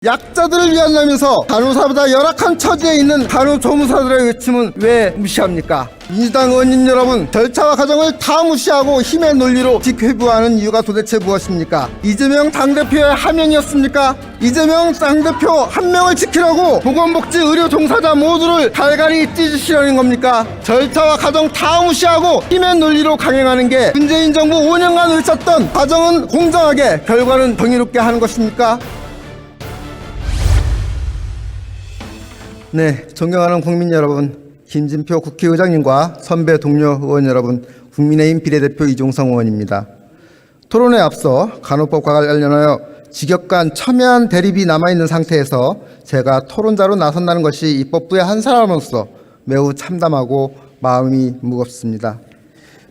약자들을 위한다면서 간호사보다 열악한 처지에 있는 간호조무사들의 외침은 왜 무시합니까? 민주당 의원님 여러분, 절차와 과정을 다 무시하고 힘의 논리로 직회부하는 이유가 도대체 무엇입니까? 이재명 당대표의 하명이었습니까? 이재명 당대표 한 명을 지키려고 보건복지 의료 종사자 모두를 갈갈이 찢으시려는 겁니까? 절차와 과정 다 무시하고 힘의 논리로 강행하는 게 문재인 정부 5년간 외쳤던 과정은 공정하게, 결과는 정의롭게 하는 것입니까? 네, 존경하는 국민 여러분, 김진표 국회의장님과 선배 동료 의원 여러분, 국민의힘 비례대표 이종성 의원입니다. 토론에 앞서 간호법과 관련하여 직역간 첨예한 대립이 남아있는 상태에서 제가 토론자로 나선다는 것이 입법부의 한 사람으로서 매우 참담하고 마음이 무겁습니다.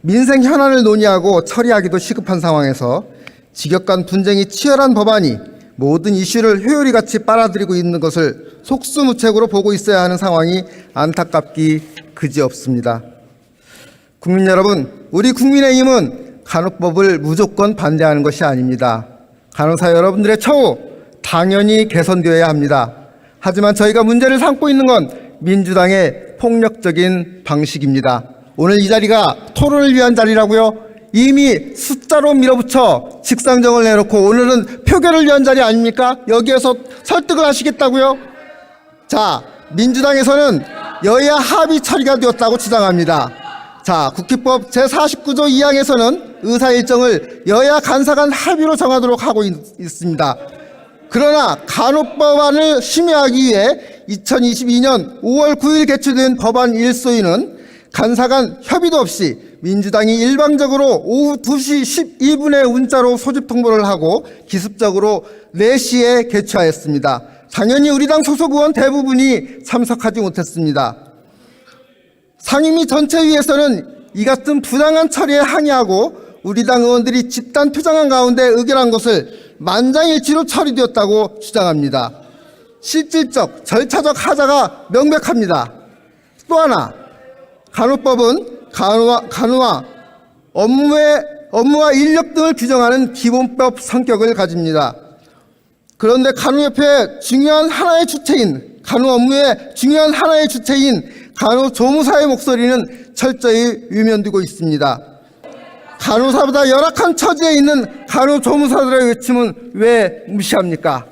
민생 현안을 논의하고 처리하기도 시급한 상황에서 직역간 분쟁이 치열한 법안이 모든 이슈를 효율이 같이 빨아들이고 있는 것을 속수무책으로 보고 있어야 하는 상황이 안타깝기 그지없습니다. 국민 여러분, 우리 국민의힘은 간호법을 무조건 반대하는 것이 아닙니다. 간호사 여러분들의 처우 당연히 개선되어야 합니다. 하지만 저희가 문제를 삼고 있는 건 민주당의 폭력적인 방식입니다. 오늘 이 자리가 토론을 위한 자리라고요? 이미 숫자로 밀어붙여 직상정을 내놓고 오늘은 표결을 위한 자리 아닙니까? 여기에서 설득을 하시겠다고요? 자, 민주당에서는 여야 합의 처리가 되었다고 주장합니다. 자, 국회법 제49조 2항에서는 의사 일정을 여야 간사 간 합의로 정하도록 하고 있습니다. 그러나 간호법안을 심의하기 위해 2022년 5월 9일 개최된 법안 1소위는 간사 간 협의도 없이 민주당이 일방적으로 오후 2시 12분에 문자로 소집 통보를 하고 기습적으로 4시에 개최하였습니다. 당연히 우리 당 소속 의원 대부분이 참석하지 못했습니다. 상임위 전체위에서는 이 같은 부당한 처리에 항의하고 우리 당 의원들이 집단 투쟁한 가운데 의결한 것을 만장일치로 처리되었다고 주장합니다. 실질적, 절차적 하자가 명백합니다. 또 하나, 간호법은 간호와 업무와 인력 등을 규정하는 기본법 성격을 가집니다. 그런데 간호협회의 중요한 하나의 주체인, 간호 업무의 중요한 하나의 주체인 간호조무사의 목소리는 철저히 외면되고 있습니다. 간호사보다 열악한 처지에 있는 간호조무사들의 외침은 왜 무시합니까?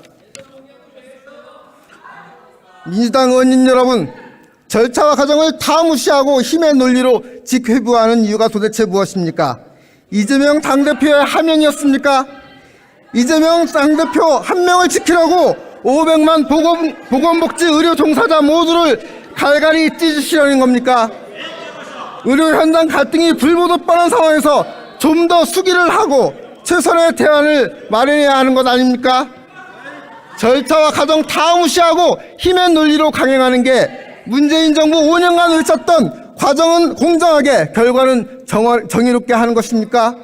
민주당 의원님 여러분, 절차와 과정을 다 무시하고 힘의 논리로 직회부하는 이유가 도대체 무엇입니까? 이재명 당대표의 하명이었습니까? 이재명 당대표 한 명을 지키려고 500만 보건복지 의료 종사자 모두를 갈갈이 찢으시려는 겁니까? 의료 현장 갈등이 불보듯 뻔한 상황에서 좀 더 수기를 하고 최선의 대안을 마련해야 하는 것 아닙니까? 절차와 과정 다 무시하고 힘의 논리로 강행하는 게 문재인 정부 5년간 외쳤던 과정은 공정하게, 결과는 정의롭게 하는 것입니까?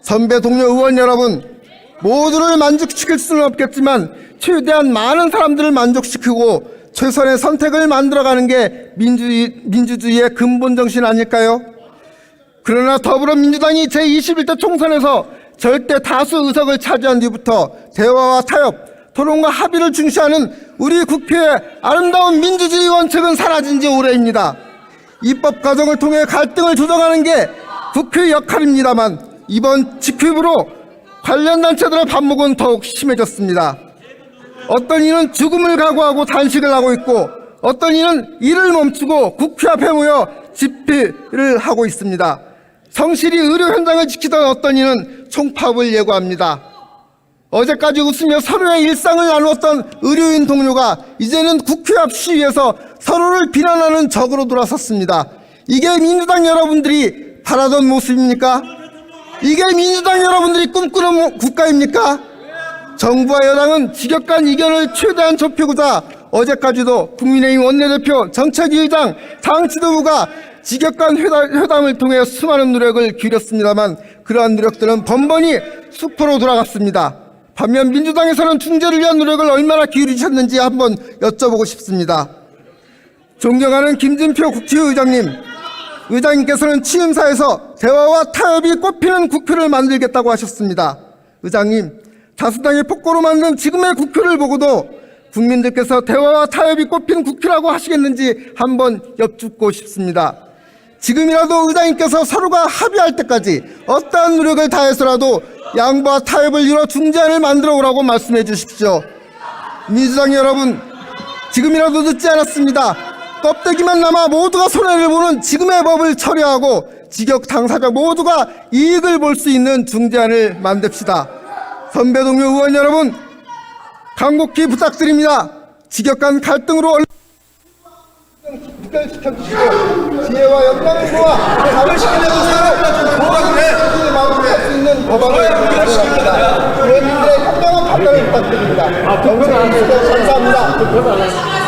선배 동료 의원 여러분, 모두를 만족시킬 수는 없겠지만 최대한 많은 사람들을 만족시키고 최선의 선택을 만들어가는 게 민주주의의 근본 정신 아닐까요? 그러나 더불어민주당이 제21대 총선에서 절대 다수 의석을 차지한 뒤부터 대화와 타협, 토론과 합의를 중시하는 우리 국회의 아름다운 민주주의 원칙은 사라진 지 오래입니다. 입법 과정을 통해 갈등을 조정하는 게 국회의 역할입니다만 이번 직회부로 관련 단체들의 반목은 더욱 심해졌습니다. 어떤 이는 죽음을 각오하고 단식을 하고 있고 어떤 이는 일을 멈추고 국회 앞에 모여 집회를 하고 있습니다. 성실히 의료 현장을 지키던 어떤 이는 총파업을 예고합니다. 어제까지 웃으며 서로의 일상을 나누었던 의료인 동료가 이제는 국회 앞 시위에서 서로를 비난하는 적으로 돌아섰습니다. 이게 민주당 여러분들이 바라던 모습입니까? 이게 민주당 여러분들이 꿈꾸는 국가입니까? 정부와 여당은 직역간 이견을 최대한 좁히고자 어제까지도 국민의힘 원내대표, 정책위 의장, 당 지도부가 직역간 회담을 통해 수많은 노력을 기울였습니다만 그러한 노력들은 번번이 수포로 돌아갔습니다. 반면 민주당에서는 중재를 위한 노력을 얼마나 기울이셨는지 한번 여쭤보고 싶습니다. 존경하는 김진표 국회의장님, 의장님께서는 취임사에서 대화와 타협이 꽃피는 국회를 만들겠다고 하셨습니다. 의장님, 다수당의 폭거로 만든 지금의 국회를 보고도 국민들께서 대화와 타협이 꽃피는 국회라고 하시겠는지 한번 여쭙고 싶습니다. 지금이라도 의장님께서 서로가 합의할 때까지 어떠한 노력을 다해서라도 양보와 타협을 이뤄 중재안을 만들어 오라고 말씀해 주십시오. 민주당 여러분, 지금이라도 늦지 않았습니다. 껍데기만 남아 모두가 손해를 보는 지금의 법을 처리하고 직역 당사자 모두가 이익을 볼 수 있는 중재안을 만듭시다. 선배 동료 의원 여러분, 간곡히 부탁드립니다. 직역 간 갈등으로 해결시켜주시고 지혜와 역량을 모아 답을 시키려고 생각을 마무리할 수 있는 법안을 마련합니다. 의원님들의 협력한 답변을 부탁드립니다. 정치인들 감사합니다.